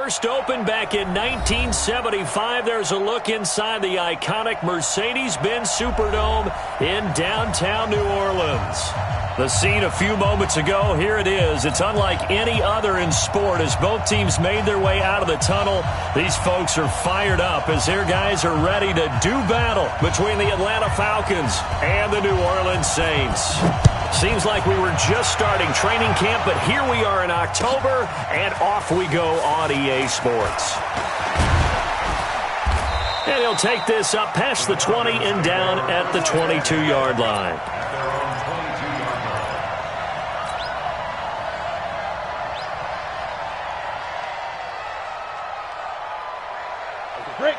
First opened back in 1975. There's a look inside the iconic Mercedes-Benz Superdome in downtown New Orleans. The scene a few moments ago, here it is. It's unlike any other in sport as both teams made their way out of the tunnel. These folks are fired up as their guys are ready to do battle between the Atlanta Falcons and the New Orleans Saints. Seems like we were just starting training camp, but here we are in October, and off we go on EA Sports. And he'll take this up past the 20 and down at the 22-yard line. Break.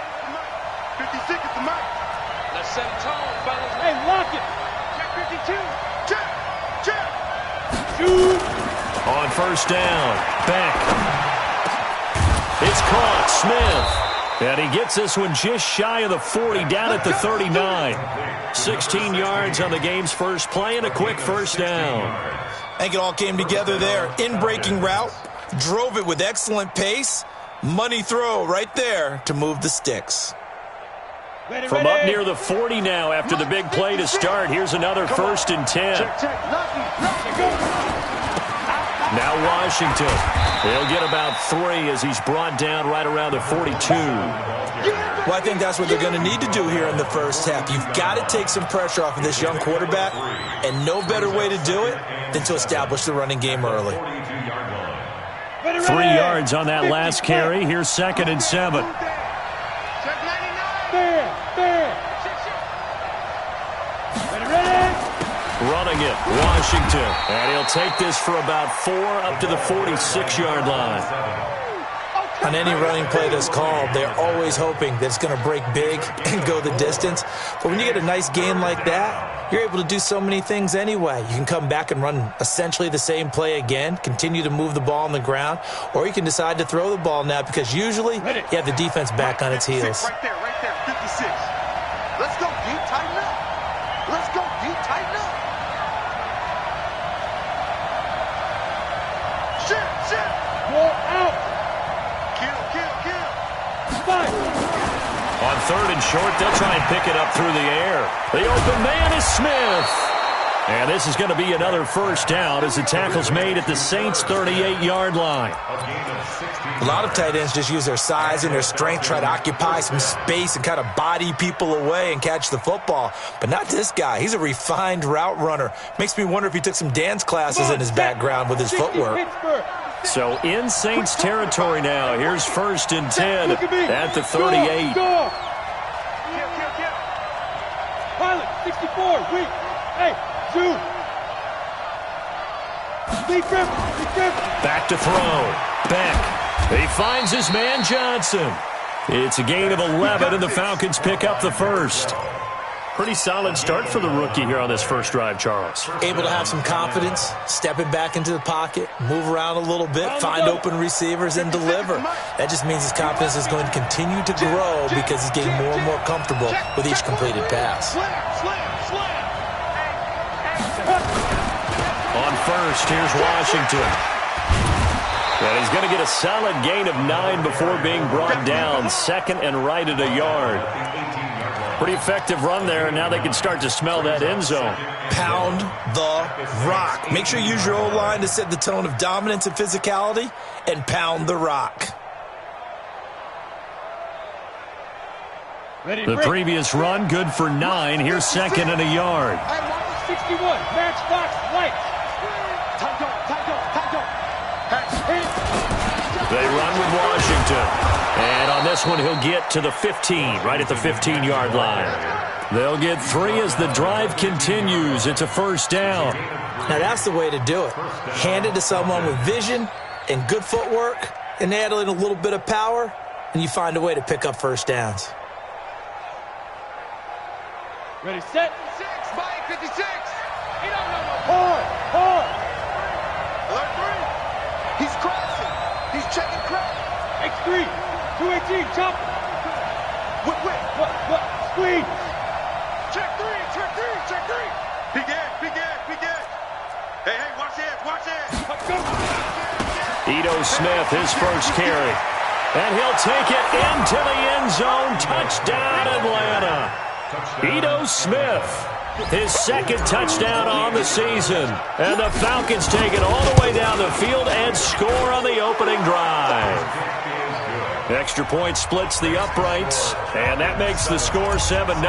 56 at the mic. Let's set a tone, fellas. Hey, lock it. Check 52. Check. Shoot. On first down. Back. It's caught. Smith. And he gets this one just shy of the 40, down at the 39. 16 yards on the game's first play and a quick first down. I think it all came together there. In-breaking route. Drove it with excellent pace. Money throw right there to move the sticks. From up near the 40 now after the big play to start. Here's another first and 10. Now Washington. He'll get about 3 as he's brought down right around the 42. Well, I think that's what they're going to need to do here in the first half. You've got to take some pressure off of this young quarterback, and no better way to do it than to establish the running game early. 3 yards on that last carry. Here's 2nd and 7. Running it, Washington. And he'll take this for about 4 up to the 46-yard line. On any running play that's called, they're always hoping that it's going to break big and go the distance. But when you get a nice gain like that, you're able to do so many things anyway. You can come back and run essentially the same play again, continue to move the ball on the ground, or you can decide to throw the ball now because usually you have the defense back on its heels. Right there, 56. Let's go, D, tighten up. Let's go, D, tighten up. Shit. Ball out. Kill. Fight. On 3rd and short, they'll try and pick it up through the air. The open man is Smith. And this is going to be another first down as the tackle's made at the Saints' 38-yard line. A lot of tight ends just use their size and their strength, try to occupy some space and kind of body people away and catch the football. But not this guy. He's a refined route runner. Makes me wonder if he took some dance classes in his background with his footwork. So in Saints territory now. Here's 1st and 10 at the 38. Pilot, 64, weak. Hey, shoot. Back to throw. Back. He finds his man Johnson. It's a gain of 11, and the Falcons pick up the first. Pretty solid start for the rookie here on this first drive, Charles. Able to have some confidence, stepping back into the pocket, move around a little bit, find open receivers, and deliver. That just means his confidence is going to continue to grow because he's getting more and more comfortable with each completed pass. On first, here's Washington. And he's going to get a solid gain of 9 before being brought down. 2nd and right at a yard. Pretty effective run there, and now they can start to smell that end zone. Pound the rock. Make sure you use your O-line to set the tone of dominance and physicality, and pound the rock. The previous run, good for 9. Here's 2nd and a yard. 61, matchbox, lights. They run with Washington. And on this one, he'll get to the 15, right at the 15-yard line. They'll get 3 as the drive continues. It's a first down. Now, that's the way to do it. Hand it to someone with vision and good footwork, and add in a little bit of power, and you find a way to pick up first downs. Ready, set. 6, Mike, 56. He don't know no hard. Alert 3. He's crossing. He's checking crack. X3. 218, chop. Wait. What? Squeeze. Check 3. Big end. Hey, watch this. Ito Smith, his first carry. And he'll take it into the end zone. Touchdown, Atlanta. Ito Smith, his second touchdown on the season. And the Falcons take it all the way down the field and score on the opening drive. Extra point splits the uprights, and that makes the score 7-0.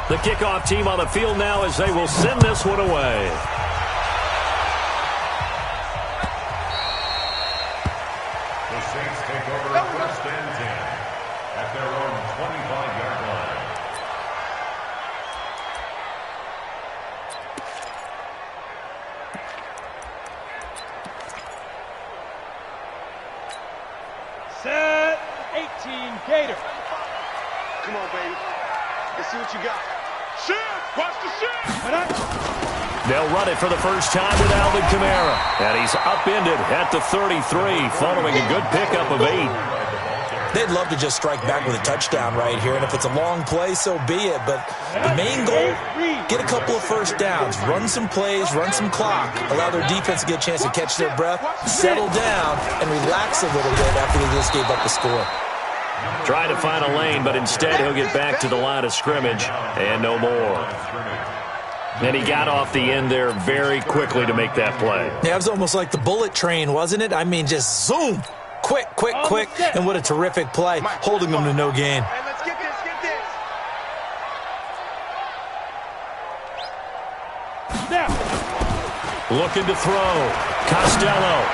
The kickoff team on the field now as they will send this one away. The Saints take over first and 10 at their own 25-yard line. Set 18 Gator. Come on, baby. Let's see what you got. Shift! Watch the shift! They'll run it for the first time with Alvin Kamara. And he's upended at the 33 following a good pickup of 8. They'd love to just strike back with a touchdown right here, and if it's a long play, so be it. But the main goal, get a couple of first downs, run some plays, run some clock, allow their defense to get a chance to catch their breath, settle down, and relax a little bit after they just gave up the score. Trying to find a lane, but instead he'll get back to the line of scrimmage and no more. And he got off the end there very quickly to make that play. Yeah, it was almost like the bullet train, wasn't it? I mean, just zoom. Quick, quick, quick. And what a terrific play, holding them to no gain. Hey, let's get this, get this. Snap. Looking to throw. Costello.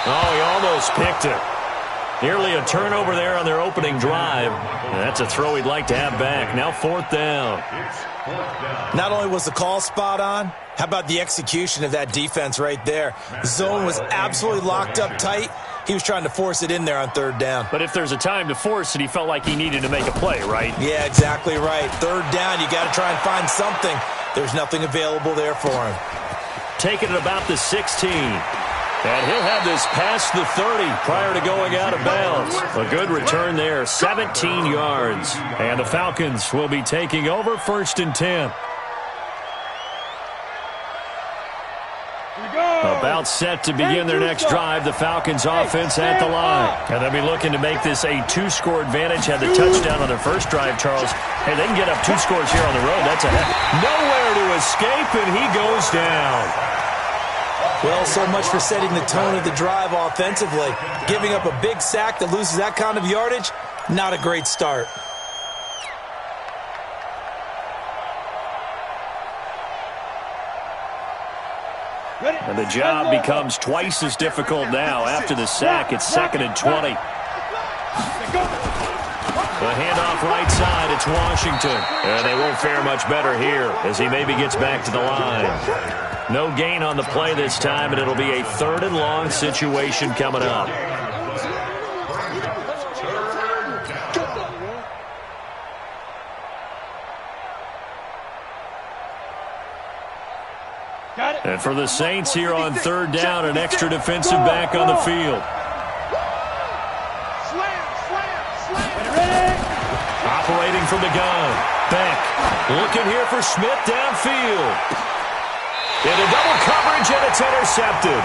Oh, he almost picked it. Nearly a turnover there on their opening drive. And that's a throw he'd like to have back. Now 4th down. Not only was the call spot on, how about the execution of that defense right there? The zone was absolutely locked up tight. He was trying to force it in there on 3rd down. But if there's a time to force it, he felt like he needed to make a play, right? Yeah, exactly right. 3rd down, you got to try and find something. There's nothing available there for him. Taking it about the 16. And he'll have this past the 30 prior to going out of bounds. A good return there, 17 yards. And the Falcons will be taking over 1st and 10. About set to begin their next drive, the Falcons offense at the line. And they'll be looking to make this a 2-score advantage. Had the touchdown on their first drive, Charles. Hey, they can get up 2 scores here on the road. That's a nowhere to escape, and he goes down. Well, so much for setting the tone of the drive offensively. Giving up a big sack that loses that kind of yardage, not a great start. And the job becomes twice as difficult now. After the sack, it's 2nd and 20. The handoff right side, it's Washington. And they won't fare much better here as he maybe gets back to the line. No gain on the play this time, and it'll be a 3rd and long situation coming up. And for the Saints here on 3rd down, an extra defensive back on the field. Operating from the gun. Beck looking here for Smith downfield. Into double coverage, and it's intercepted.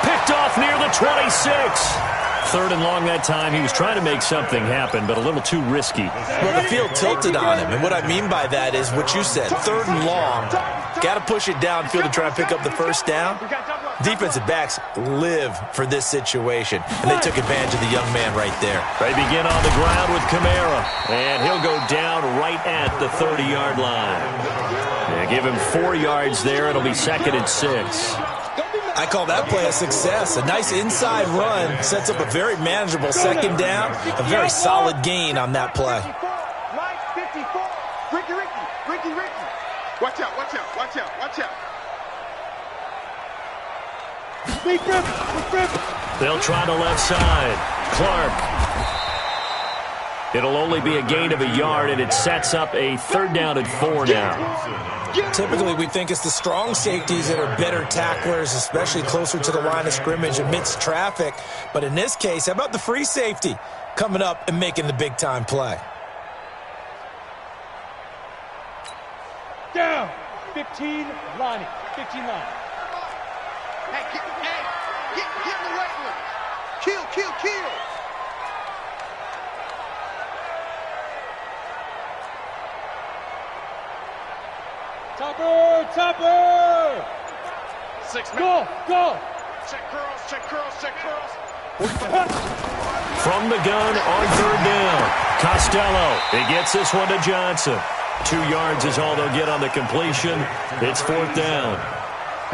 Picked off near the 26. 3rd and long that time. He was trying to make something happen, but a little too risky. Well, the field tilted on him, and what I mean by that is what you said. 3rd and long. Got to push it downfield to try and pick up the first down. Defensive backs live for this situation, and they took advantage of the young man right there. They begin on the ground with Kamara, and he'll go down right at the 30-yard line. They give him 4 yards there. It'll be 2nd and 6. I call that play a success. A nice inside run sets up a very manageable 2nd down. A very solid gain on that play. Line 54. Ricky. Watch out, watch out, watch out, watch out. They'll try the left side. Clark. It'll only be a gain of a yard, and it sets up a 3rd down and 4 now. Typically, we think it's the strong safeties that are better tacklers, especially closer to the line of scrimmage amidst traffic. But in this case, how about the free safety coming up and making the big-time play? Down. 15, Lonnie. 15 line. Hey, get in the weight room. Kill, kill, kill. Topper, topper. 6 minutes. Go. Check curls, check curls, check curls. From the gun on third down. Costello. He gets this one to Johnson. 2 yards is all they'll get on the completion. It's fourth down.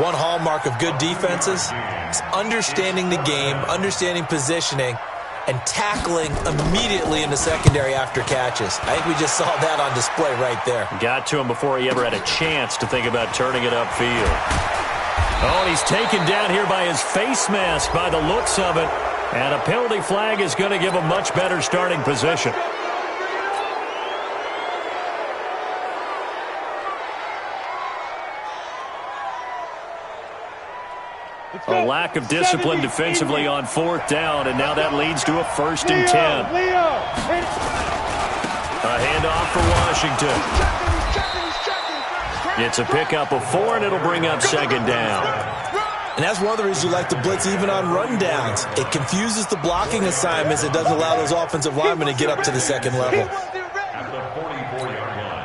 One hallmark of good defenses is understanding the game, understanding positioning, and tackling immediately in the secondary after catches. I think we just saw that on display right there. Got to him before he ever had a chance to think about turning it upfield. Oh, and he's taken down here by his face mask by the looks of it. And a penalty flag is going to give him much better starting position. A lack of discipline defensively on fourth down, and now that leads to a 1st and 10. A handoff for Washington. It's a pickup of 4, and it'll bring up 2nd down. And that's one of the reasons you like to blitz even on run downs. It confuses the blocking assignments. It doesn't allow those offensive linemen to get up to the second level. At the 44-yard line.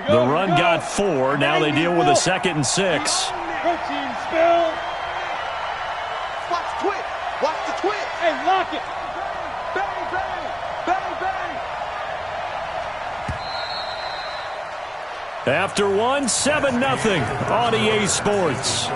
The run got 4. Now they deal with a 2nd and 6. Protein spill. Watch the twit. Watch the twit. Hey, lock it. Bang, bang. Bang, bang. After 1, 7-0 on EA Sports.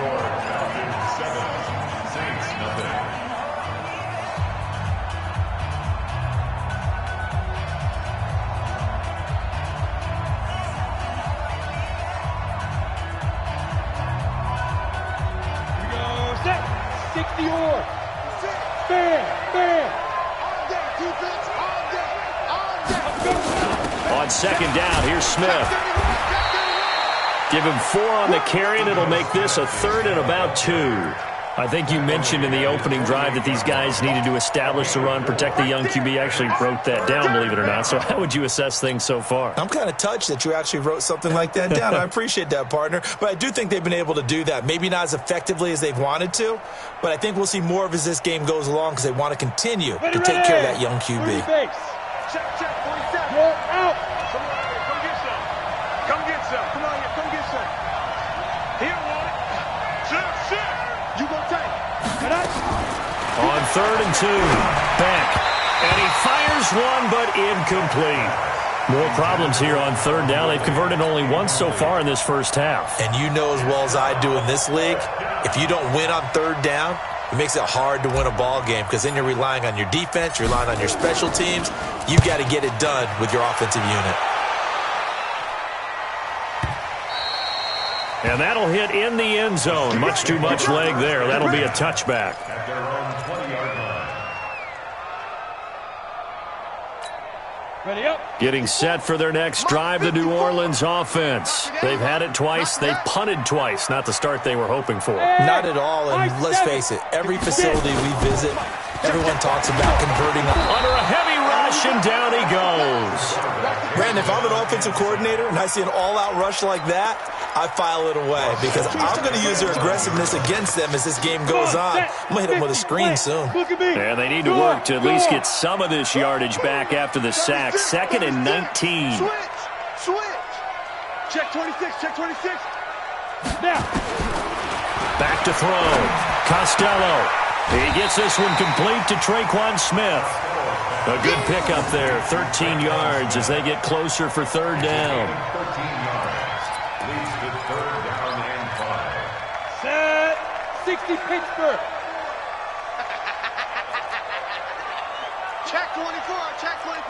On 2nd down, here's Smith. Give him 4 on the carry, and it'll make this a 3rd and about 2. I think you mentioned in the opening drive that these guys needed to establish the run, protect the young QB. I actually wrote that down, believe it or not. So how would you assess things so far? I'm kind of touched that you actually wrote something like that down. I appreciate that, partner. But I do think they've been able to do that. Maybe not as effectively as they've wanted to, but I think we'll see more of as this game goes along because they want to continue to take care of that young QB. Check, 47. Roll out. Come on here, come get some. Come get some. Come on here, come get some. He don't want it. Shit. You gonna take it. On 3rd and 2, back. And he fires one, but incomplete. More problems here on 3rd down. They've converted only once so far in this first half. And you know as well as I do in this league, if you don't win on 3rd down, it makes it hard to win a ball game because then you're relying on your defense, you're relying on your special teams. You've got to get it done with your offensive unit. And that'll hit in the end zone. Much too much leg there. That'll be a touchback. At their own 20-yard line. Ready up. Getting set for their next drive, the New Orleans offense. They've had it twice. They've punted twice. Not the start they were hoping for. Not at all, and let's face it, every facility we visit, everyone talks about converting. Under a heavy rush, and down he goes. Brandon, if I'm an offensive coordinator and I see an all-out rush like that, I file it away because I'm going to use their aggressiveness against them as this game goes on. I'm going to hit them with a screen soon. And they need to work to at least get some of this yardage back after the sack. 2nd and 19. Switch. Check 26, check 26. Now. Back to throw. Costello. He gets this one complete to Traquan Smith. A good pickup there. 13 yards as they get closer for 3rd down. 13 yards. Leads to 3rd down and 5. Set. 60 Pittsburgh. Check 24, check 24.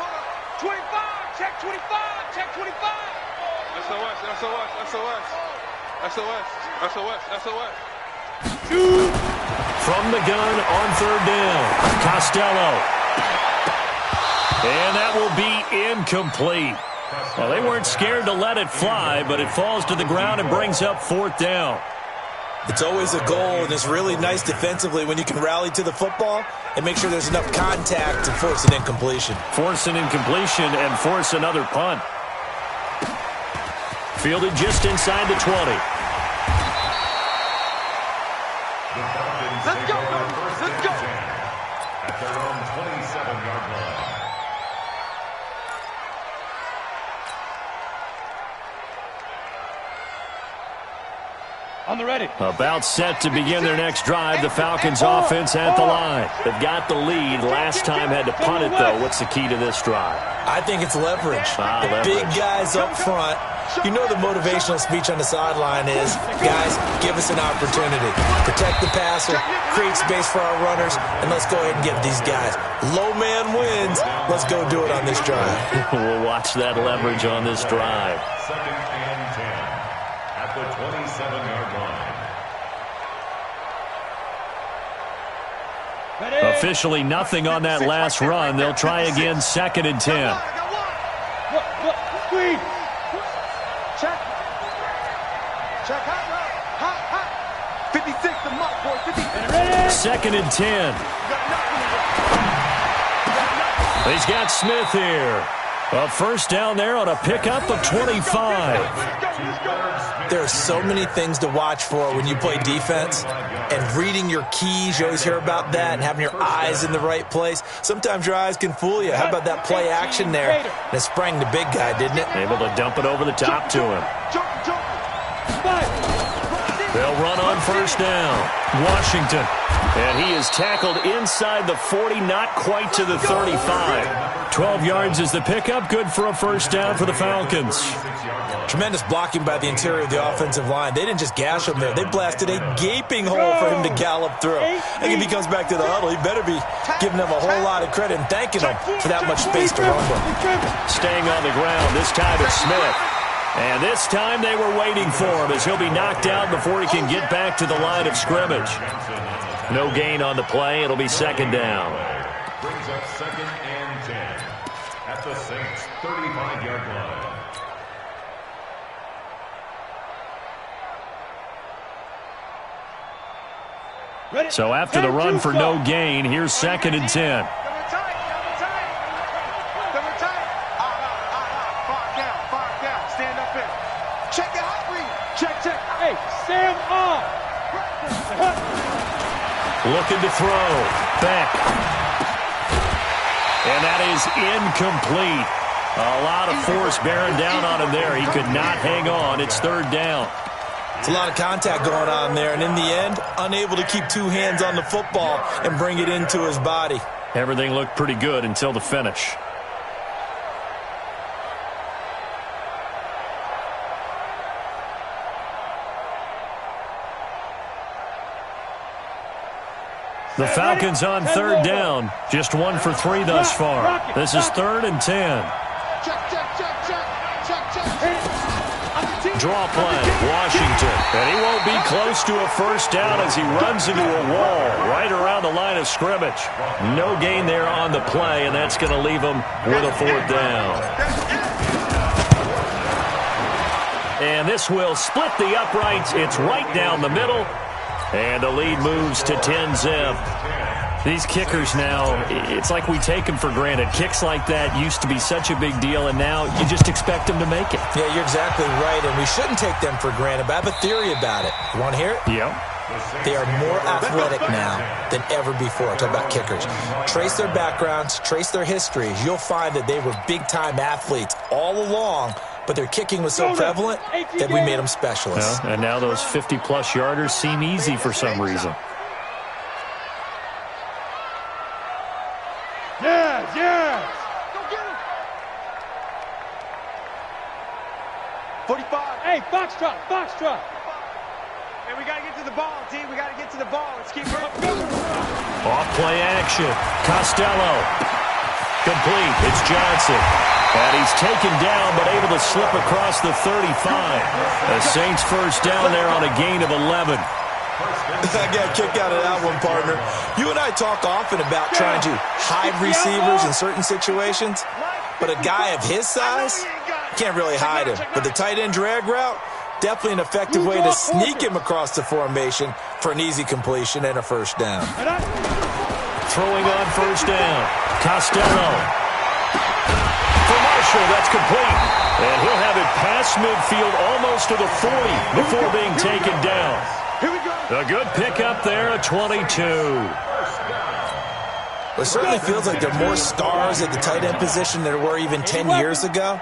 25, check 25, check 25. SOS, SOS, SOS. SOS, SOS, SOS. From the gun on 3rd down. Costello. And that will be incomplete. Well, they weren't scared to let it fly, but it falls to the ground and brings up 4th down. It's always a goal, and it's really nice defensively when you can rally to the football and make sure there's enough contact to force an incompletion. Force an incompletion and force another punt. Fielded just inside the 20. Let's go, let's go. At their own 27-yard line. On the ready. About set to begin their next drive. The Falcons offense at the line. They've got the lead. Last time had to punt it, though. What's the key to this drive? I think it's leverage. The leverage. big guys up front. You know the motivational speech on the sideline is, guys, give us an opportunity. Protect the passer, create space for our runners, and let's go ahead and get these guys. Low man wins. Let's go do it on this drive. We'll watch that leverage on this drive. 2nd and 10 at the 27-yard line. Officially nothing on that last run. They'll try again, 2nd and 10. Screen. Check. Check. Hot. 56, the mark, boy. 50. 2nd and 10. He's got Smith here. A first down there on a pickup of 25. There are so many things to watch for when you play defense, and reading your keys, you always hear about that, and having your eyes in the right place. Sometimes your eyes can fool you. How about that play action there? And it sprang the big guy, didn't it? Able to dump it over the top to him. They'll run on first down. Washington. And he is tackled inside the 40, not quite to the 35. 12 yards is the pickup. Good for a first down for the Falcons. Tremendous blocking by the interior of the offensive line. They didn't just gash him there. They blasted a gaping hole for him to gallop through. I think if he comes back to the huddle, he better be giving them a whole lot of credit and thanking them for that much space to rumble. Staying on the ground. This time it's Smith. And this time they were waiting for him as he'll be knocked out before he can get back to the line of scrimmage. No gain on the play. It'll be 2nd down. Brings up 2nd and 10 at the Saints' 35-yard line. So after the run for no gain, here's 2nd and 10. Sam off. Looking to throw. Back. And that is incomplete. A lot of force bearing down on him there. He could not hang on. It's 3rd down. It's a lot of contact going on there, and in the end, unable to keep two hands on the football and bring it into his body. Everything looked pretty good until the finish. The Falcons on 3rd down. Just 1 for 3 thus far. This is 3rd and 10. Draw play, Washington. And he won't be close to a first down as he runs into a wall right around the line of scrimmage. No gain there on the play, and that's going to leave him with a 4th down. And this will split the uprights. It's right down the middle. And the lead moves to 10-zip. These kickers now, it's like we take them for granted. Kicks like that used to be such a big deal, and now you just expect them to make it. Yeah, you're exactly right, and we shouldn't take them for granted, but I have a theory about it. You want to hear it? Yeah. They are more athletic now than ever before. I'm talking about kickers. Trace their backgrounds, trace their histories. You'll find that they were big-time athletes all along, but their kicking was so prevalent that we made them specialists. Yeah, and now those 50-plus yarders seem easy for some reason. Yes! Go get him! 45. Hey, foxtrot! Hey, we got to get to the ball, team. We got to get to the ball. Let's keep running. Off play action. Costello. Complete. It's Johnson. And he's taken down but able to slip across the 35. The Saints first down there on a gain of 11. I got a kick out of that one, partner. You and I talk often about trying to hide receivers in certain situations, but a guy of his size, can't really hide him. But the tight end drag route, Definitely an effective way to sneak him across the formation for an easy completion and a first down. Throwing on first down. Costello. For Marshall, that's complete. And he'll have it past midfield almost to the 40 before being taken down. A good pickup there, a 22. It certainly feels like there are more stars at the tight end position than there were even 10 years ago.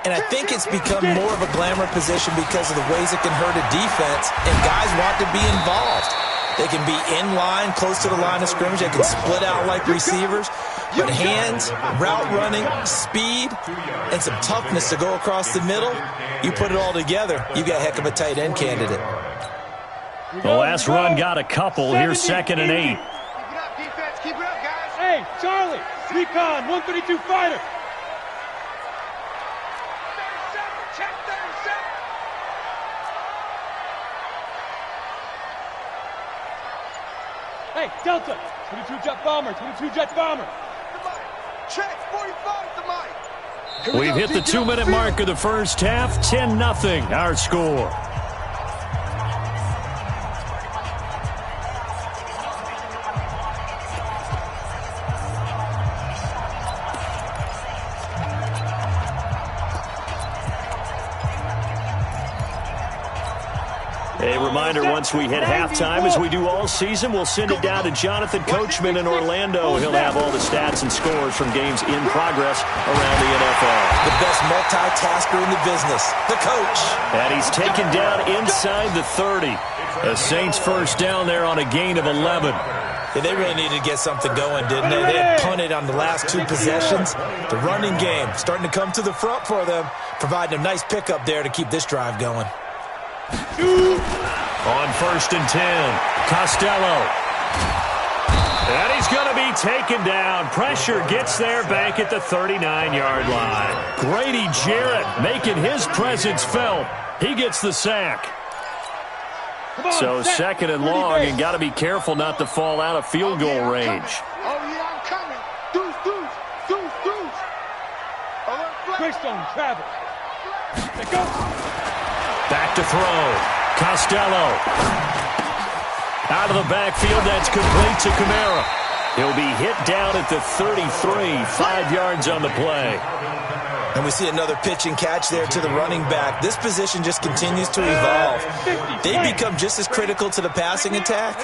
And I think it's become more of a glamour position because of the ways it can hurt a defense, and guys want to be involved. They can be in line, close to the line of scrimmage. They can split out like receivers. But hands, route running, speed, and some toughness to go across the middle, you put it all together, you got a heck of a tight end candidate. The last run got a couple. Here's 2nd and 8. Keep it up, guys. Hey, Charlie, recon, 132 fighter. 37, check 37. Hey, Delta, 22 jet bomber, 22 jet bomber. Check 45 to Mike. We've hit the 2-minute mark of the first half. 10-0, our score. A reminder, once we hit halftime, as we do all season, we'll send it down to Jonathan Coachman in Orlando. He'll have all the stats and scores from games in progress around the NFL. The best multitasker in the business, the coach. And he's taken down inside the 30. The Saints first down there on a gain of 11. Yeah, they really needed to get something going, didn't they? They had punted on the last 2 possessions. The running game starting to come to the front for them, providing a nice pickup there to keep this drive going. On 1st and 10, Costello. And he's going to be taken down. Pressure gets there back at the 39-yard line. Grady Jarrett making his presence felt. He gets the sack. So 2nd and long, and got to be careful not to fall out of field goal range. Oh, yeah, I'm coming. Deuce. Greystone, travel. Let go. Back to throw. Costello. Out of the backfield, that's complete to Kamara. He'll be hit down at the 33, 5 yards on the play. And we see another pitch and catch there to the running back. This position just continues to evolve. They become just as critical to the passing attack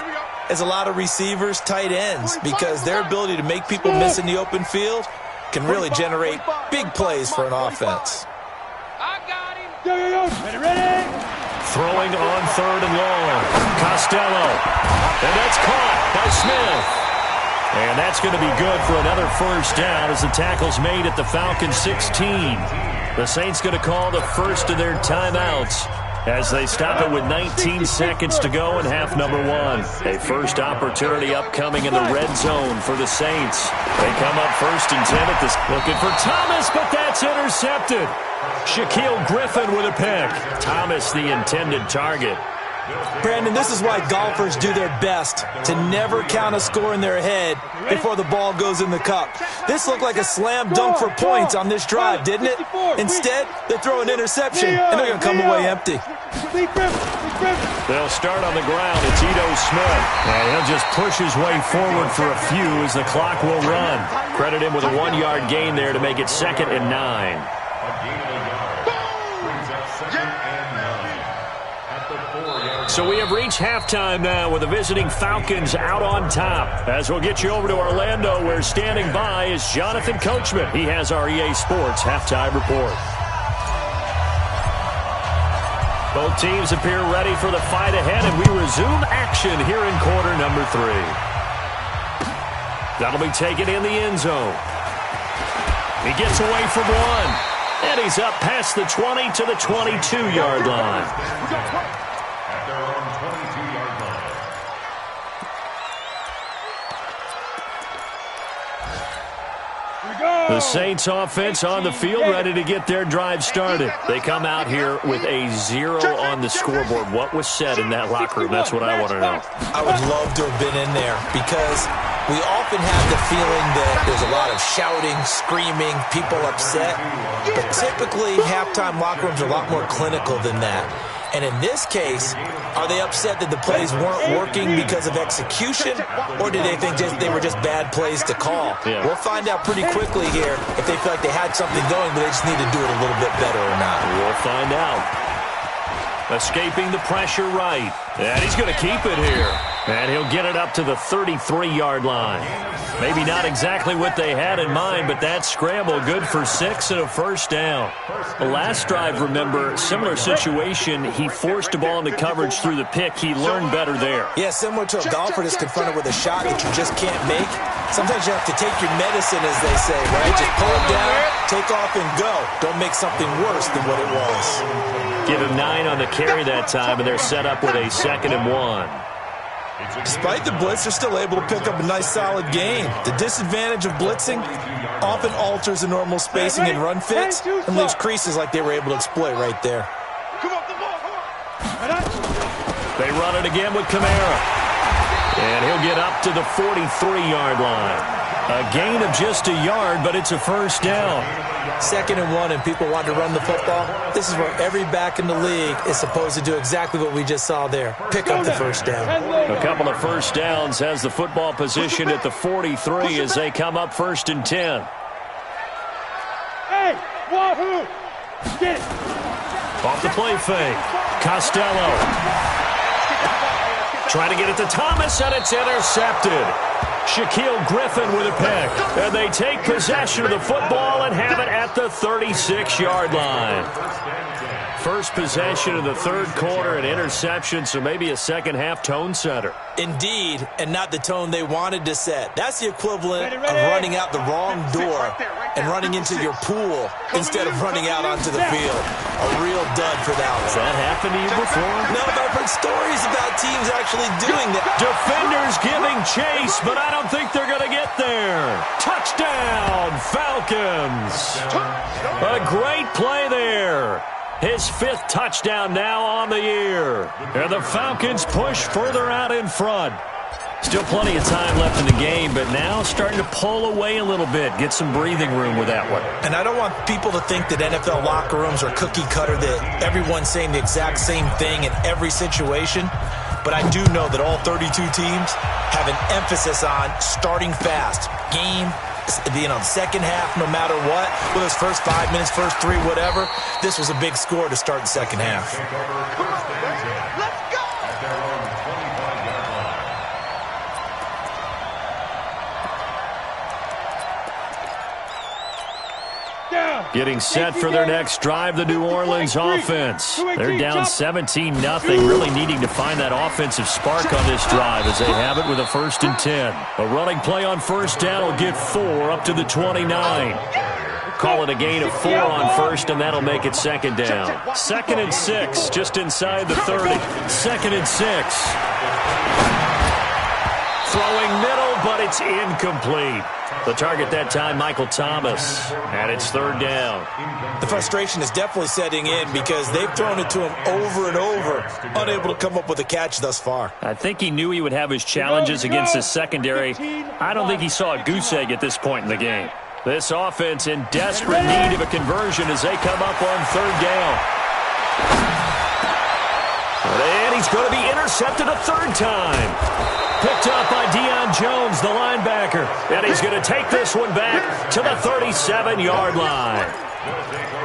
as a lot of receivers, tight ends, because their ability to make people miss in the open field can really generate big plays for an offense. I got him. Yo. Ready. Throwing on 3rd and long. Costello. And that's caught by Smith. And that's going to be good for another first down as the tackle's made at the Falcons 16. The Saints going to call the first of their timeouts as they stop it with 19 seconds to go in half number 1. A first opportunity upcoming in the red zone for the Saints. They come up 1st and 10 at this. Looking for Thomas, but that's intercepted. Shaquille Griffin with a pick. Thomas the intended target. Brandon, this is why golfers do their best to never count a score in their head before the ball goes in the cup. This looked like a slam dunk for points on this drive, didn't it? Instead, they throw an interception, and they're going to come away empty. They'll start on the ground. It's Ito Smith. And he'll just push his way forward for a few as the clock will run. Credit him with a 1-yard gain there to make it 2nd and 9. So we have reached halftime now with the visiting Falcons out on top. As we'll get you over to Orlando, where standing by is Jonathan Coachman. He has our EA Sports halftime report. Both teams appear ready for the fight ahead, and we resume action here in quarter number 3. That'll be taken in the end zone. He gets away from one, and he's up past the 20 to the 22-yard line. The Saints offense on the field, ready to get their drive started. They come out here with a 0 on the scoreboard. What was said in that locker room? That's what I want to know. I would love to have been in there because we often have the feeling that there's a lot of shouting, screaming, people upset. But typically, halftime locker rooms are a lot more clinical than that. And in this case, are they upset that the plays weren't working because of execution, or did they think they were just bad plays to call? Yeah. We'll find out pretty quickly here if they feel like they had something going, but they just need to do it a little bit better or not. We'll find out. Escaping the pressure right. And he's going to keep it here. And he'll get it up to the 33-yard line. Maybe not exactly what they had in mind, but that scramble good for 6 and a first down. The last drive, remember, similar situation. He forced a ball into coverage through the pick. He learned better there. Yeah, similar to a golfer that's confronted with a shot that you just can't make. Sometimes you have to take your medicine, as they say, right? Just pull it down, take off, and go. Don't make something worse than what it was. Give him 9 on the carry that time, and they're set up with a 2nd and 1. Despite the blitz, they're still able to pick up a nice, solid gain. The disadvantage of blitzing often alters the normal spacing and run fits and leaves creases like they were able to exploit right there. They run it again with Kamara. And he'll get up to the 43-yard line. A gain of just a yard, but it's a first down. 2nd and 1, and people want to run the football. This is where every back in the league is supposed to do exactly what we just saw there. Pick up the first down. A couple of first downs has the football position at the 43 as they come up 1st and 10. Hey, wahoo! Get it! Off the play fake. Costello. Trying to get it to Thomas, and it's intercepted. Shaquille Griffin with a pick. And they take possession of the football and have it at the 36-yard line. First possession of the third quarter, an interception, so maybe a second-half tone setter. Indeed, and not the tone they wanted to set. That's the equivalent of running out the wrong door and running into your pool instead of running out onto the field. A real dud for that one. Has that happened to you before? No, but I've heard stories about teams actually doing that. Defenders giving chase, but I don't think they're going to get there. Touchdown, Falcons. A great play there. His 5th touchdown now on the year. And the Falcons push further out in front. Still plenty of time left in the game, but now starting to pull away a little bit. Get some breathing room with that one. And I don't want people to think that NFL locker rooms are cookie cutter, that everyone's saying the exact same thing in every situation. But I do know that all 32 teams have an emphasis on starting fast. Game, being on the second half, no matter what. Whether it's first 5 minutes, first 3, whatever. This was a big score to start the second half. Let's go! Getting set for their next drive, the New Orleans offense. They're down 17-0, really needing to find that offensive spark on this drive as they have it with a 1st and 10. A running play on first down will get 4 up to the 29. Call it a gain of 4 on first, and that'll make it 2nd down. 2nd and 6, just inside the 30. 2nd and 6. Throwing middle, but it's incomplete. The target that time, Michael Thomas, and it's 3rd down. The frustration is definitely setting in because they've thrown it to him over and over, unable to come up with a catch thus far. I think he knew he would have his challenges against his secondary. I don't think he saw a goose egg at this point in the game. This offense in desperate need of a conversion as they come up on 3rd down. And he's going to be intercepted a 3rd time. Picked up by Deion Jones, the linebacker. And he's going to take this one back to the 37-yard line.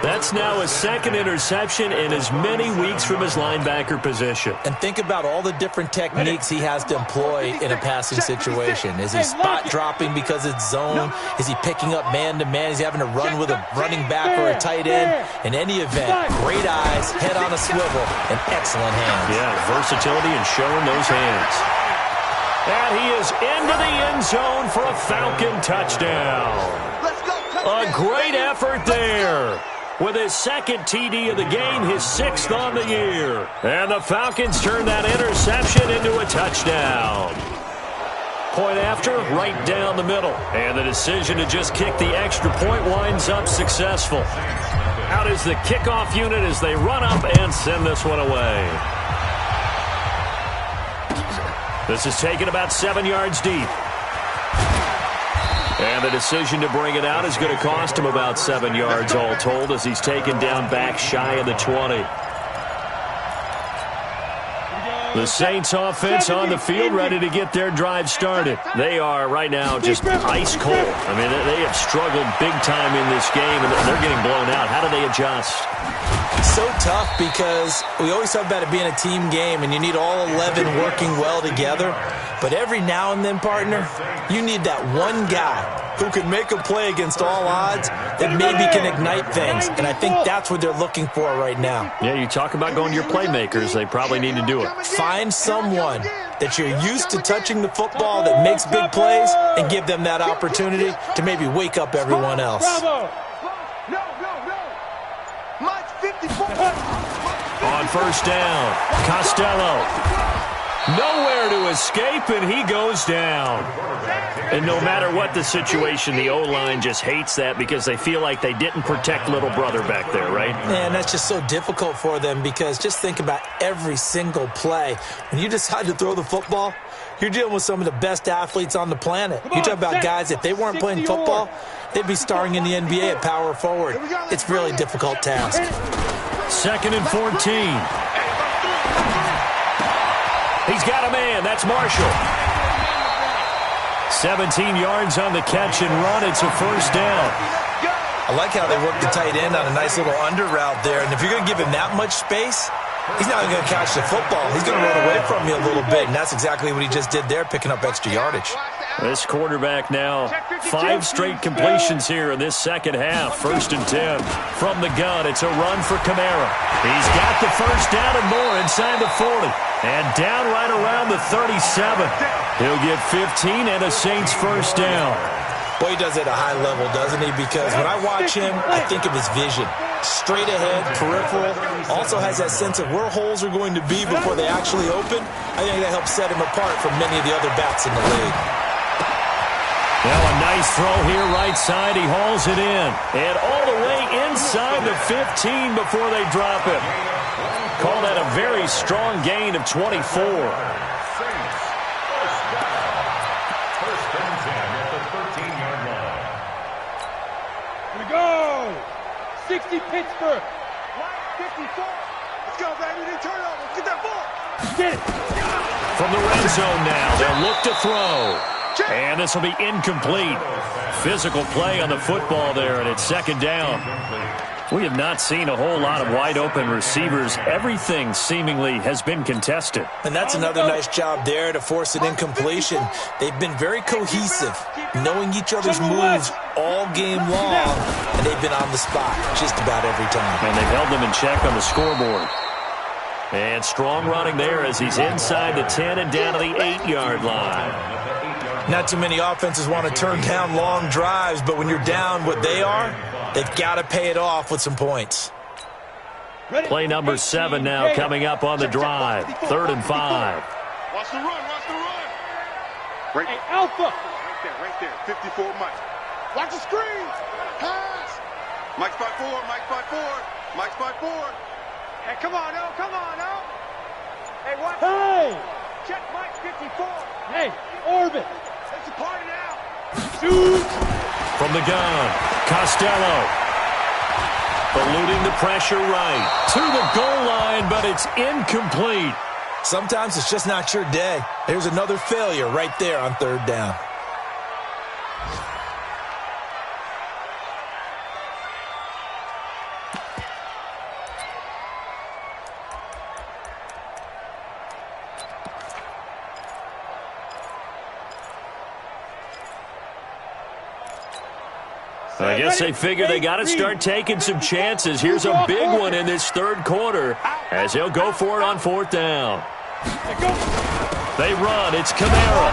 That's now his 2nd interception in as many weeks from his linebacker position. And think about all the different techniques he has to employ in a passing situation. Is he spot dropping because it's zone? Is he picking up man-to-man? Is he having to run with a running back or a tight end? In any event, great eyes, head on a swivel, and excellent hands. Yeah, versatility and showing those hands. And he is into the end zone for a Falcon touchdown. A great effort there. With his 2nd TD of the game, his 6th on the year. And the Falcons turn that interception into a touchdown. Point after, right down the middle. And the decision to just kick the extra point winds up successful. Out is the kickoff unit as they run up and send this one away. This is taken about 7 yards deep. And the decision to bring it out is going to cost him about 7 yards all told as he's taken down back shy of the 20. The Saints offense on the field, ready to get their drive started. They are right now just ice cold. I mean, they have struggled big time in this game, and they're getting blown out. How do they adjust? So tough because we always talk about it being a team game, and you need all 11 working well together. But every now and then, partner, you need that one guy who can make a play against all odds that maybe can ignite things. And I think that's what they're looking for right now. Yeah, you talk about going to your playmakers. They probably need to do it. Find someone that you're used to touching the football that makes big plays and give them that opportunity to maybe wake up everyone else. On first down, Costello. Nowhere to escape, and he goes down. And no matter what the situation, the O-line just hates that because they feel like they didn't protect little brother back there, right? And that's just so difficult for them because just think about every single play. When you decide to throw the football, you're dealing with some of the best athletes on the planet. You talk about guys, if they weren't playing football, they'd be starring in the NBA at power forward. It's a really difficult task. 2nd and 14. He's got a man. That's Marshall. 17 yards on the catch and run. It's a first down. I like how they work the tight end on a nice little under route there. And if you're going to give him that much space, he's not going to catch the football. He's going to run away from you a little bit. And that's exactly what he just did there, picking up extra yardage. This quarterback now, 5 straight completions here in this second half. 1st and 10 from the gun. It's a run for Kamara. He's got the first down and more inside the 40. And down right around the 37. He'll get 15 and a Saints first down. Boy, he does it at a high level, doesn't he? Because when I watch him, I think of his vision. Straight ahead, peripheral. Also has that sense of where holes are going to be before they actually open. I think that helps set him apart from many of the other backs in the league. Now a nice throw here right side. He hauls it in. And all the way inside the 15 before they drop it. Call that a very strong gain of 24. First and 10 at the 13-yard line. Here we go. 60 Pittsburgh. 54. Let's go, baby. They turn over. Get that ball. Get it. From the red zone now, they'll look to throw. And this will be incomplete. Physical play on the football there, and it's 2nd down. We have not seen a whole lot of wide-open receivers. Everything seemingly has been contested. And that's another nice job there to force an incompletion. They've been very cohesive, knowing each other's moves all game long, and they've been on the spot just about every time. And they've held them in check on the scoreboard. And strong running there as he's inside the 10 and down to the 8-yard line. Not too many offenses want to turn down long drives, but when you're down what they are, they've got to pay it off with some points. Play number 7 now coming up on the drive. 3rd and 5. Watch the run. Watch the run. Right. Hey, Alpha. Right there. 54 Mike. Watch the screen. Pass. Mike's by 4. Mike's by 4. Mike's by 4. Hey, come on, no. Come on, no. Hey, watch. Hey. Check Mike 54. Hey, Orbit. It's a party now. Shoot. From the gun, Costello. Eluding the pressure right to the goal line, but it's incomplete. Sometimes it's just not your day. There's another failure right there on 3rd down. I guess they figure they got to start taking some chances. Here's a big one in this 3rd quarter as he'll go for it on 4th down. They run. It's Kamara.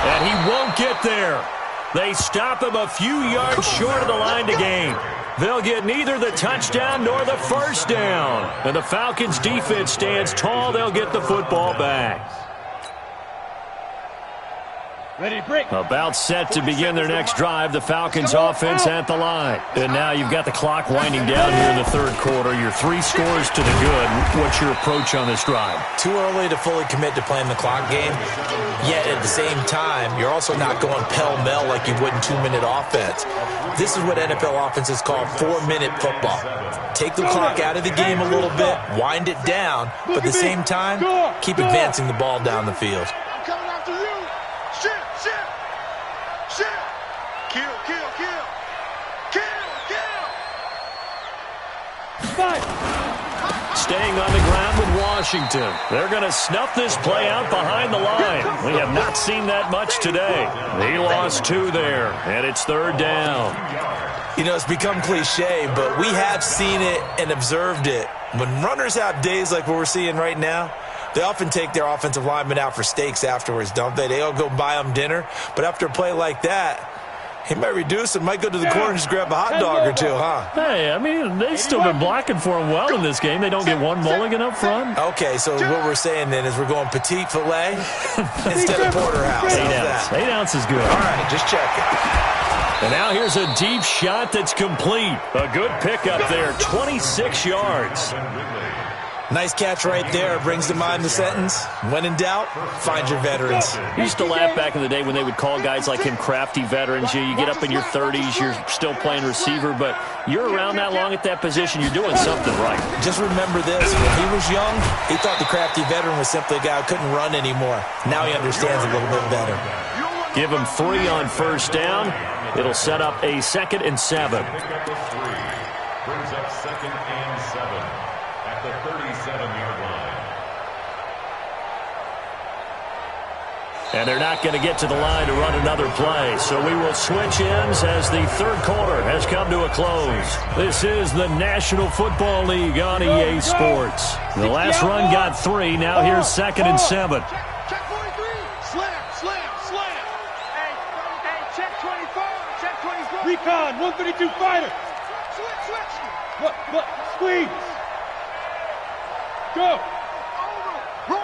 And he won't get there. They stop him a few yards short of the line to gain. They'll get neither the touchdown nor the first down. And the Falcons' defense stands tall. They'll get the football back. About set to begin their next drive, the Falcons offense at the line. And now you've got the clock winding down here in the third quarter. You're 3 scores to the good. What's your approach on this drive? Too early to fully commit to playing the clock game. Yet at the same time, you're also not going pell-mell like you would in 2-minute offense. This is what NFL offenses call 4-minute football. Take the clock out of the game a little bit, wind it down, but at the same time, keep advancing the ball down the field. I'm coming after you. Shift. Kill. Staying on the ground with Washington. They're going to snuff this play out behind the line. We have not seen that much today. He lost 2 there, and it's third down. You know, it's become cliche, but we have seen it and observed it. When runners have days like what we're seeing right now, they often take their offensive linemen out for steaks afterwards, don't they? They all go buy them dinner. But after a play like that, he might reduce it, might go to the corner and just grab a hot dog or 2, huh? Hey, I mean, they've still been blocking for him well in this game. They don't get one mulligan up front. Okay, so what we're saying then is we're going petite filet instead of porterhouse. 8 ounce is good. All right, just checking. And now here's a deep shot that's complete. A good pickup there, 26 yards. Nice catch right there. Brings to mind the sentence, when in doubt, find your veterans. You used to laugh back in the day when they would call guys like him crafty veterans. You get up in your 30s, you're still playing receiver, but you're around that long at that position, you're doing something right. Just remember this. When he was young, he thought the crafty veteran was simply a guy who couldn't run anymore. Now he understands a little bit better. Give him 3 on first down. It'll set up a 2nd and 7. Brings up 2nd and 7 at the 37-yard line. And they're not going to get to the line to run another play. So we will switch ends as the third quarter has come to a close. This is the National Football League on EA Sports. The last run got 3. Now here's 2nd and 7. Check 43. Slam. Hey, check 24. Check 24. Recon, 132 fighter. Switch. What? Squeeze. Go. Roy.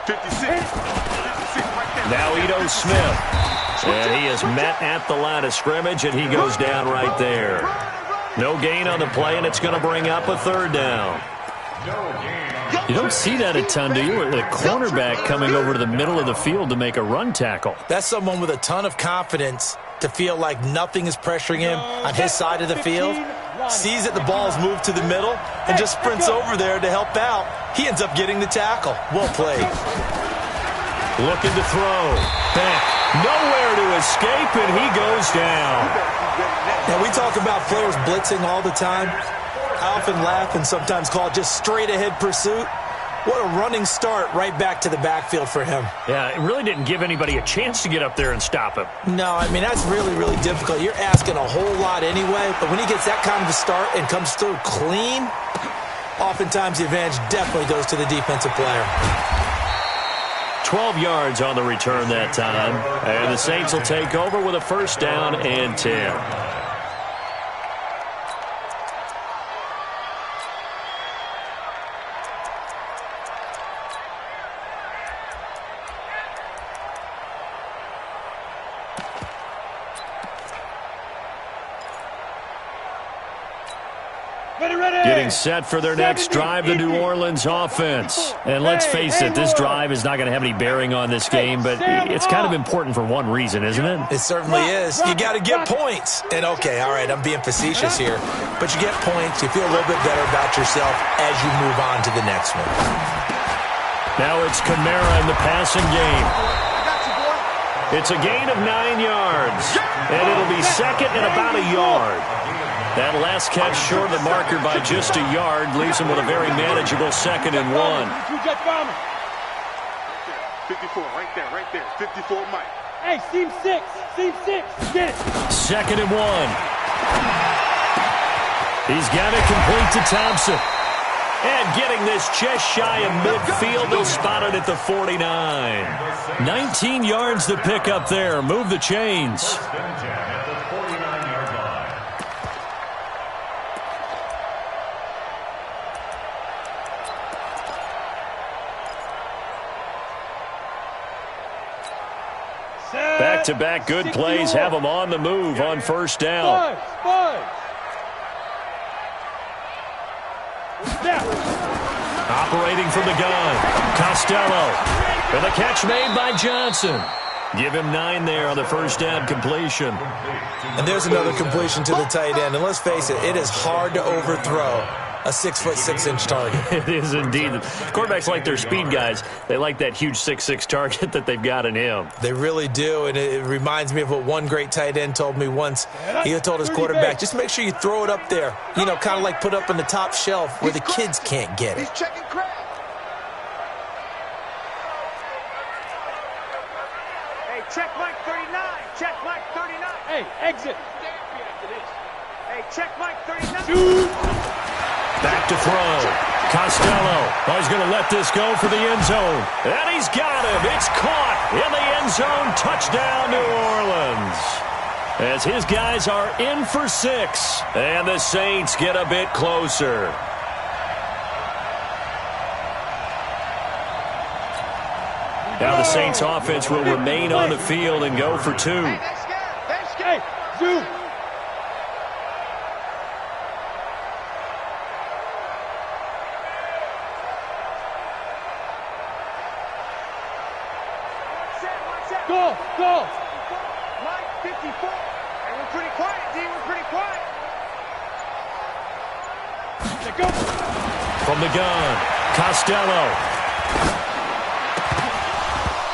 56 right there. Now Ito Smith. And he is met at the line of scrimmage, and he goes down right there. No gain on the play, and it's going to bring up a 3rd down. You don't see that a ton, do you? A cornerback coming over to the middle of the field to make a run tackle. That's someone with a ton of confidence to feel like nothing is pressuring him on his side of the field. Sees that the ball's moved to the middle and just sprints over there to help out. He ends up getting the tackle. Well played. Looking to throw. Back. Nowhere to escape, and he goes down. Now, we talk about players blitzing all the time. I often laugh and sometimes call it just straight-ahead pursuit. What a running start right back to the backfield for him. Yeah, it really didn't give anybody a chance to get up there and stop him. No, I mean, that's really, really difficult. You're asking a whole lot anyway, but when he gets that kind of a start and comes through clean, oftentimes the advantage definitely goes to the defensive player. 12 yards on the return that time, and the Saints will take over with a 1st down and 10. Getting set for their next drive, the New Orleans offense. And let's face it, this drive is not going to have any bearing on this game, but it's kind of important for one reason, isn't it? It certainly is. You got to get points. And, okay, all right, I'm being facetious here, but you get points, you feel a little bit better about yourself as you move on to the next one. Now it's Kamara in the passing game. It's a gain of 9 yards, and it'll be 2nd and about a yard. That last catch short of the marker by just a yard leaves him with a very manageable 2nd and 1. 54, right there. 54, Mike. Hey, seam 6, get it. 2nd and 1. He's got it complete to Thompson. And getting this just shy of midfield, they'll spot it at the 49. 19 yards to pick up there. Move the chains. Back-to-back good plays have them on the move on first down. Operating from the gun, Costello. And the catch made by Johnson. Give him 9 there on the first down completion. And there's another completion to the tight end. And let's face it, it is hard to overthrow a 6'6" target. It is indeed. Quarterbacks like their speed guys. They like that huge 6'6" target that they've got in him. They really do, and it reminds me of what one great tight end told me once. He told his quarterback, just make sure you throw it up there, you know, kind of like put up on the top shelf where the kids can't get it. He's checking crap. Hey, check Mike 39. Check Mike 39. Hey, exit. Hey, check Mike 39. Shoot. Back to throw. Costello. Oh, he's going to let this go for the end zone. And he's got him. It's caught in the end zone. Touchdown, New Orleans. As his guys are in for 6. And the Saints get a bit closer. Now the Saints offense will remain on the field and go for 2. Hey, zoom. Go. Mike 54. And we're pretty quiet, D. We're pretty quiet. Go. From the gun, Costello.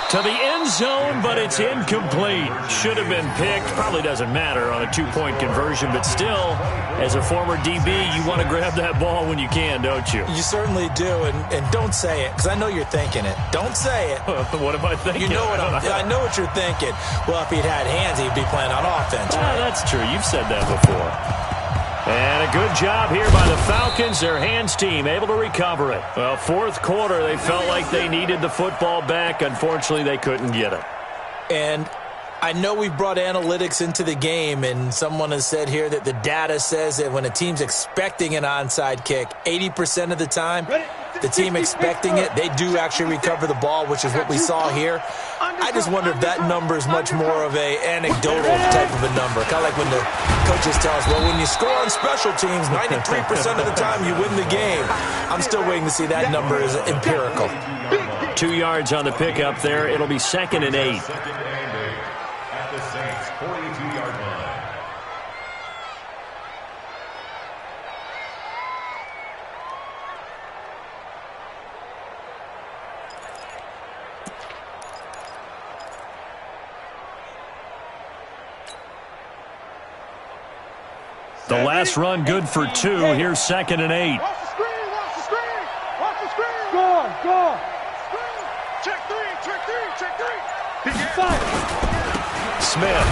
To the end zone, but it's incomplete. Should have been picked. Probably doesn't matter on a 2-point conversion, but still, as a former DB, you want to grab that ball when you can, don't you? You certainly do, and don't say it, because I know you're thinking it. Don't say it. What am I thinking? You know what I know what you're thinking. Well, if he'd had hands, he'd be playing on offense. Right? That's true. You've said that before. And a good job here by the Falcons, their hands team, able to recover it. Well, fourth quarter, they felt like they needed the football back. Unfortunately, they couldn't get it. And I know we've brought analytics into the game, and someone has said here that the data says that when a team's expecting an onside kick, 80% of the time, the team expecting it, they do actually recover the ball, which is what we saw here. I just wonder if that number is much more of a anecdotal type of a number. Kind of like when the coaches tell us, well, when you score on special teams, 93% of the time you win the game. I'm still waiting to see that number is empirical. 2 yards on the pickup there. It'll be 2nd and 8. At the Saints' 42-yard line. The last run good for 2. Here's 2nd and 8. Watch the screen. Watch the screen. Watch the screen. Go. Check 3. Smith.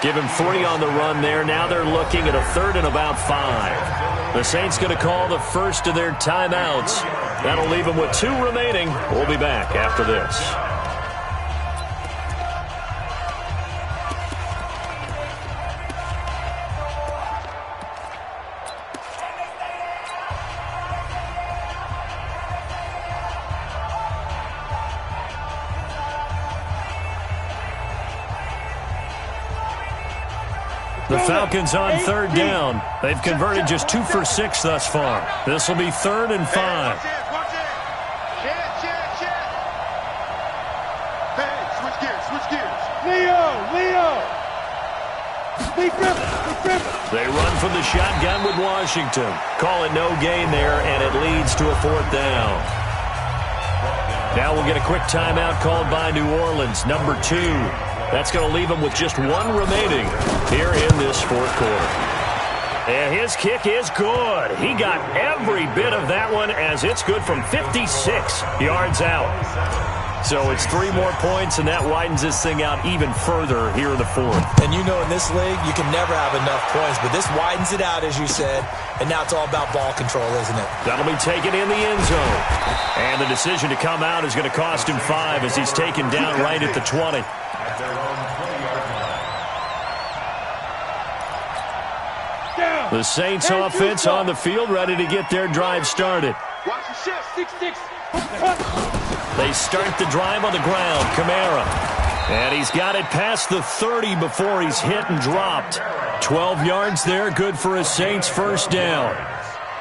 Give him 3 on the run there. Now they're looking at a 3rd and about 5. The Saints going to call the first of their timeouts. That'll leave them with 2 remaining. We'll be back after this. The Falcons on 3rd down. They've converted just 2 for 6 thus far. This will be 3rd and 5. Watch it. Hey, switch gears. Leo. Lee Griffin. They run from the shotgun with Washington. Call it no gain there, and it leads to a 4th down. Now we'll get a quick timeout called by New Orleans, number 2. That's going to leave them with just 1 remaining here in this 4th quarter. And his kick is good. He got every bit of that one as it's good from 56 yards out. So it's 3 more points, and that widens this thing out even further here in the 4th. And you know in this league, you can never have enough points, but this widens it out, as you said, and now it's all about ball control, isn't it? That'll be taken in the end zone. And the decision to come out is going to cost him 5 as he's taken down right at the 20. At their own 20-yard line. The Saints offense on the field, ready to get their drive started. Watch the shift. 6-6. They start the drive on the ground. Kamara. And he's got it past the 30 before he's hit and dropped. 12 yards there, good for a Saints first down.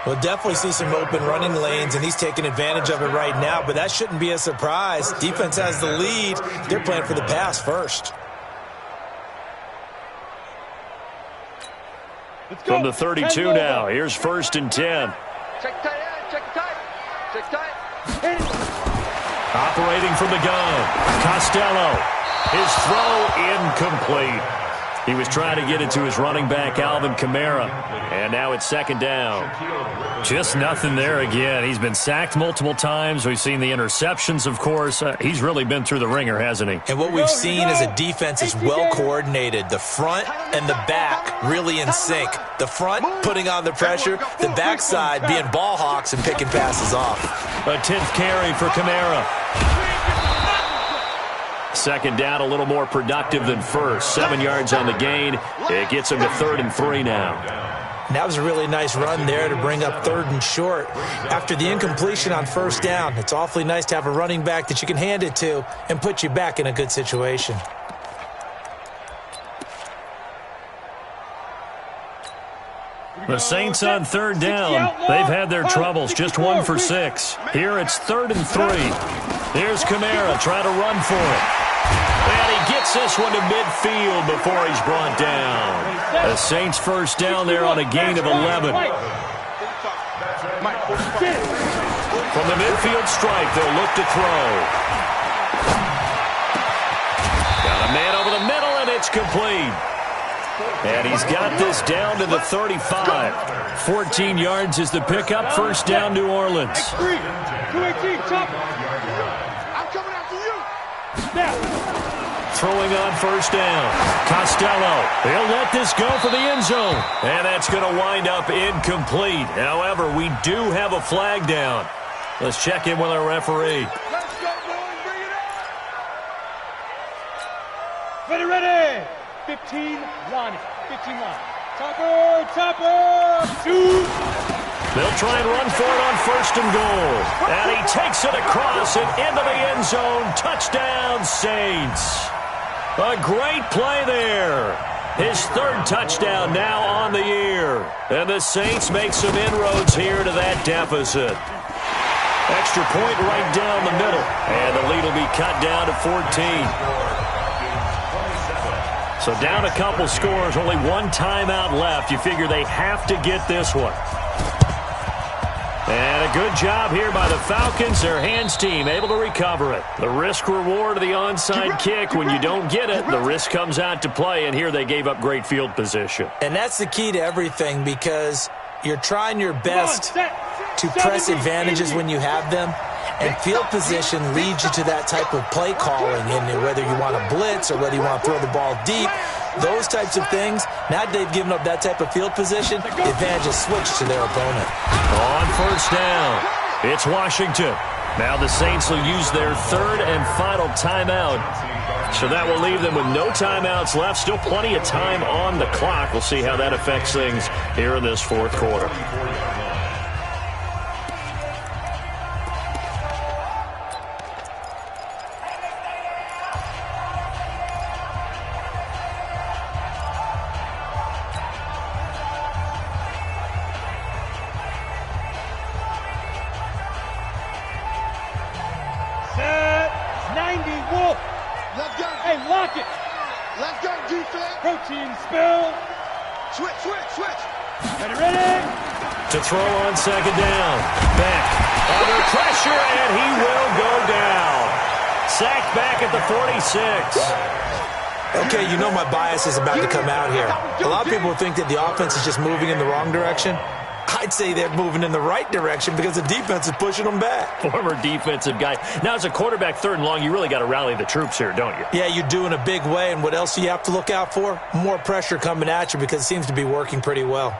We'll definitely see some open running lanes, and he's taking advantage of it right now, but that shouldn't be a surprise. Defense has the lead. They're playing for the pass first. From the 32 now, here's 1st and 10. Check tight end, check tight. Check tight. Operating from the gun, Costello. His throw incomplete. He was trying to get it to his running back, Alvin Kamara. And now it's 2nd down. Just nothing there again. He's been sacked multiple times. We've seen the interceptions, of course. He's really been through the ringer, hasn't he? And what we've seen is a defense is well coordinated. The front and the back really in sync. The front putting on the pressure, the backside being ball hawks and picking passes off. A 10th carry for Kamara. 2nd down, a little more productive than first. 7 yards on the gain. It gets him to 3rd and 3 now. And that was a really nice run there to bring up 3rd and short. After the incompletion on 1st down, it's awfully nice to have a running back that you can hand it to and put you back in a good situation. The Saints on 3rd down. They've had their troubles, just 1 for 6. Here it's 3rd and 3. Here's Kamara trying to run for it. And he gets this one to midfield before he's brought down. The Saints first down there on a gain of 11. From the midfield stripe, they'll look to throw. Got a man over the middle, and it's complete. And he's got this down to the 35. 14 yards is the pickup. First down, New Orleans. 218, chop. I'm coming after you. Throwing on 1st down. Costello. He'll let this go for the end zone. And that's going to wind up incomplete. However, we do have a flag down. Let's check in with our referee. Let's go, boys. Bring it up. Ready, ready. 15 line. 15 line. Topper. 2. They'll try and run for it on 1st and goal. And he takes it across and into the end zone. Touchdown, Saints. A great play there. His 3rd touchdown now on the year. And the Saints make some inroads here to that deficit. Extra point right down the middle. And the lead will be cut down to 14. So down a couple scores, only 1 timeout left. You figure they have to get this one. And a good job here by the Falcons. Their hands team able to recover it. The risk reward of the onside kick. When you don't get it, the risk comes out to play. And here they gave up great field position. And that's the key to everything, because you're trying your best to press advantages when you have them. And field position leads you to that type of play calling, and whether you want to blitz or whether you want to throw the ball deep, those types of things. Now they've given up that type of field position, the advantage is switched to their opponent. On 1st down, it's Washington. Now the Saints will use their 3rd and final timeout. So that will leave them with no timeouts left. Still plenty of time on the clock. We'll see how that affects things here in this 4th quarter. To throw on 2nd down. Beck under pressure, and he will go down. Sacked back at the 46. Okay, you know my bias is about to come out here. A lot of people think that the offense is just moving in the wrong direction. I'd say they're moving in the right direction because the defense is pushing them back. Former defensive guy. Now, as a quarterback 3rd and long, you really got to rally the troops here, don't you? Yeah, you do in a big way. And what else do you have to look out for? More pressure coming at you because it seems to be working pretty well.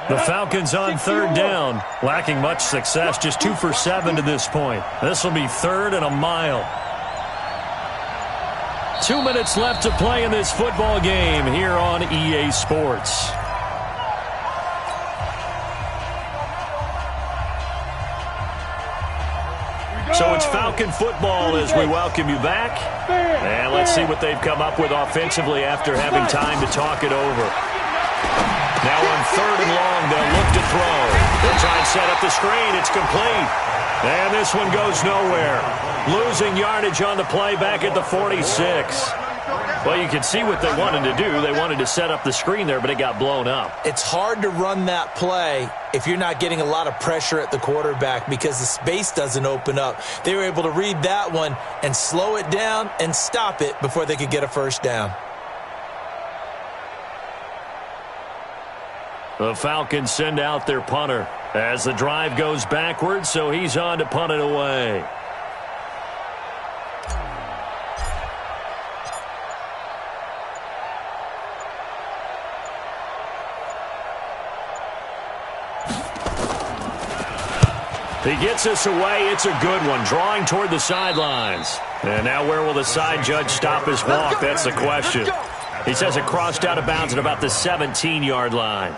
The Falcons on 3rd down, lacking much success, just 2 for 7 to this point. This will be 3rd and a mile. 2 minutes left to play in this football game here on EA Sports. So it's Falcon football as we welcome you back. And let's see what they've come up with offensively after having time to talk it over. Now on 3rd and long, they'll look to throw. They'll try and set up the screen. It's complete. And this one goes nowhere. Losing yardage on the play back at the 46. Well, you can see what they wanted to do. They wanted to set up the screen there, but it got blown up. It's hard to run that play if you're not getting a lot of pressure at the quarterback because the space doesn't open up. They were able to read that one and slow it down and stop it before they could get a first down. The Falcons send out their punter as the drive goes backwards, so he's on to punt it away. He gets us away. It's a good one, drawing toward the sidelines. And now where will the side judge stop his walk? That's the question. He says it crossed out of bounds at about the 17-yard line.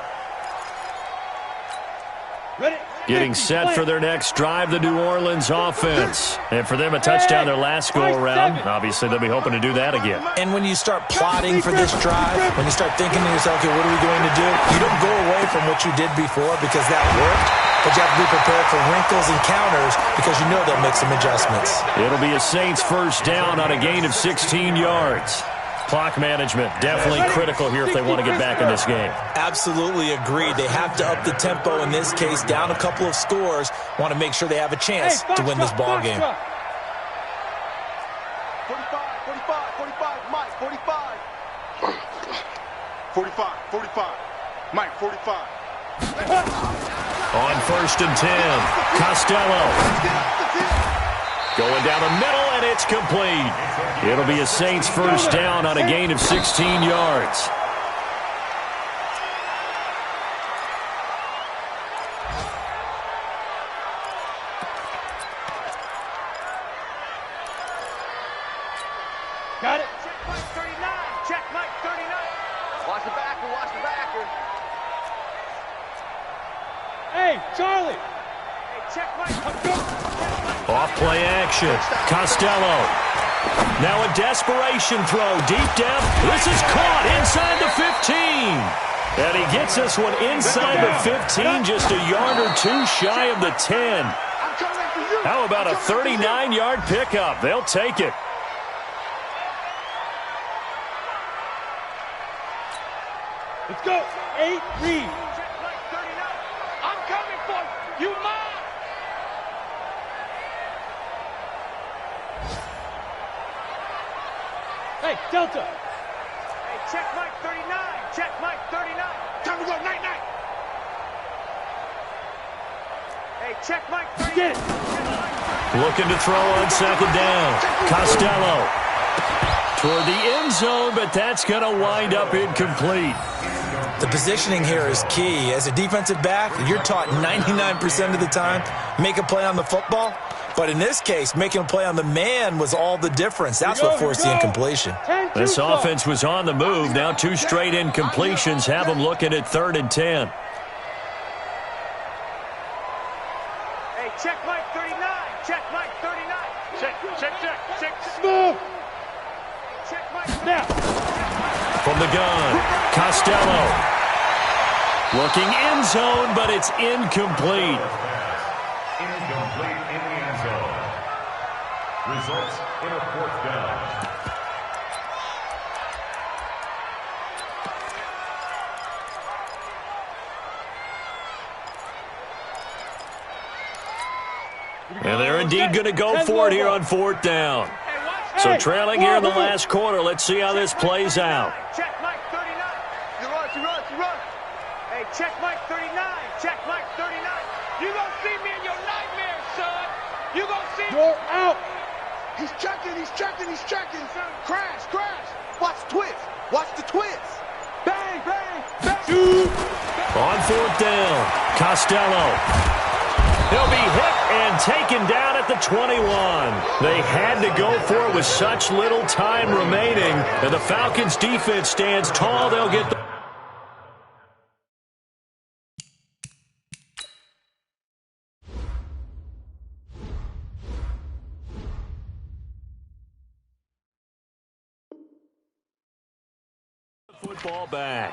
Getting set for their next drive, the New Orleans offense. And for them, a touchdown their last go-around. Obviously, they'll be hoping to do that again. And when you start plotting for this drive, when you start thinking to yourself, okay, what are we going to do? You don't go away from what you did before because that worked, but you have to be prepared for wrinkles and counters because you know they'll make some adjustments. It'll be a Saints first down on a gain of 16 yards. Clock management, definitely critical here if they want to get back in this game. Absolutely agreed. They have to up the tempo in this case, down a couple of scores. Want to make sure they have a chance to win this ball game. 45, 45, Mike, 45. 45, 45, Mike, 45. On 1st and 10, Costello. Going down the middle, and it's complete. It'll be a Saints first down on a gain of 16 yards. Got it. Check Mike 39. Check Mike 39. Watch the backer, watch the backer. Hey, Charlie. Hey, check Mike. Off play action. Costello. Now a desperation throw deep down. This is caught inside the 15. And he gets this one inside the 15, just a yard or two shy of the 10. How about a 39-yard pickup? They'll take it. Let's go. 8 read. I'm coming for you. You mine. Hey, Delta. Hey, check Mike 39. Check Mike 39. Time to go, night-night. Hey, check Mike 39. Get it. Looking to throw on 2nd down. Costello. Toward the end zone, but that's going to wind up incomplete. The positioning here is key. As a defensive back, you're taught 99% of the time, make a play on the football. But in this case, making a play on the man was all the difference. That's what forced the incompletion. This offense was on the move. Now 2 straight incompletions have them looking at 3rd and 10. Hey, check Mike 39. Check Mike 39. Check. Smooth. Check Mike. Now. From the gun, Costello. Looking end zone, but it's incomplete. Incomplete in the end zone. Results in a 4th down. And they're indeed going to go for it here on 4th down. So trailing here in the last quarter. Let's see how this plays out. Check Mike 39. You run. Hey, check Mike 39. Check Mike 39. You gonna see me in your nightmares, son. You gonna see me. You're out. He's checking. Crash. Watch the twist. Bang. On 4th down, Costello. He'll be hit and taken down at the 21. They had to go for it with such little time remaining. And the Falcons defense stands tall. They'll get the football back.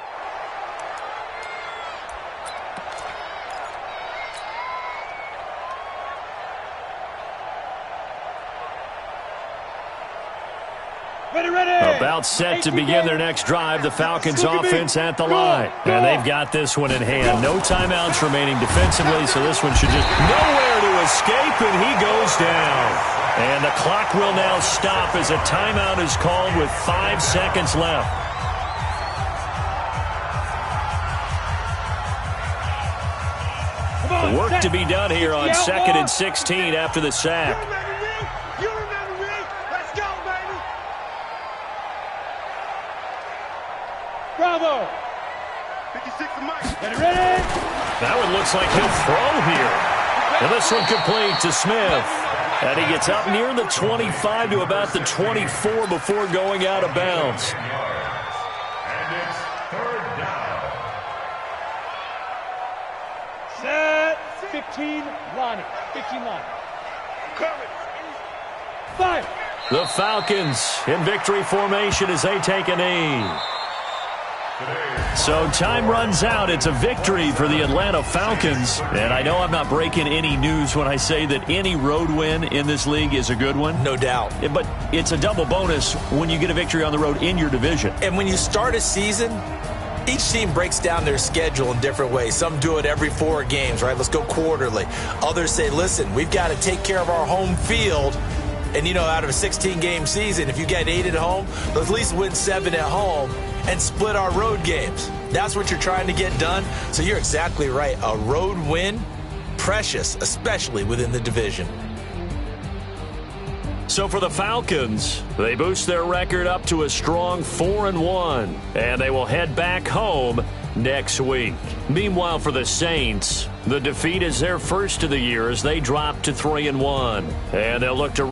About set to begin their next drive. The Falcons offense at the line. And they've got this one in hand. No timeouts remaining defensively, so this one should just nowhere to escape, and he goes down. And the clock will now stop as a timeout is called with 5 seconds left. Work to be done here on 2nd and 16 after the sack. Bravo. 56 to Mike. Ready? That one looks like he'll throw here. And this one complete to Smith. And he gets up near the 25 to about the 24 before going out of bounds. And it's 3rd down. Set. 15 line. 15 line. Coming. 5. The Falcons in victory formation as they take a knee. So time runs out. It's a victory for the Atlanta Falcons. And I know I'm not breaking any news when I say that any road win in this league is a good one. No doubt. But it's a double bonus when you get a victory on the road in your division. And when you start a season, each team breaks down their schedule in different ways. Some do it every 4 games, right? Let's go quarterly. Others say, listen, we've got to take care of our home field. And, you know, out of a 16-game season, if you get 8 at home, let's at least win 7 at home and split our road games. That's what you're trying to get done. So you're exactly right. A road win, precious, especially within the division. So for the Falcons, they boost their record up to a strong 4-1, and they will head back home next week. Meanwhile, for the Saints, the defeat is their first of the year as they drop to 3-1, and they'll look to